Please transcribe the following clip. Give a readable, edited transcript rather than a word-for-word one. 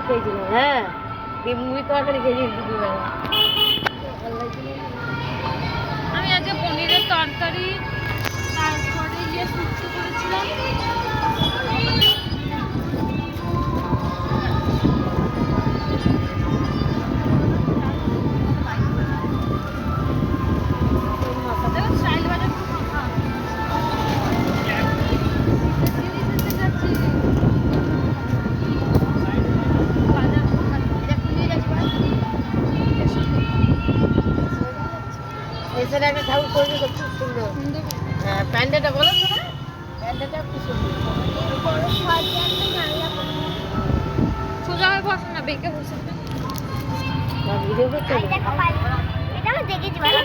খেয়েছিলাম। হ্যাঁ, এই মুড়ি তরকারি খেয়েছি দুপুরবেলা। আমি আজকে পনিরের তরকারি, তারপরে শুক্তো করেছিলাম। এছাড়া একটা ঠাকুর করবে তো খুব সুন্দর। হ্যাঁ, প্যান্ডেলটা বলো তো, প্যান্ডেলটা খুব সুন্দর। সোজা হয়ে বসে না, বেঁকে বসে। ভিডিও করতে এটা দেখেছি ভালো।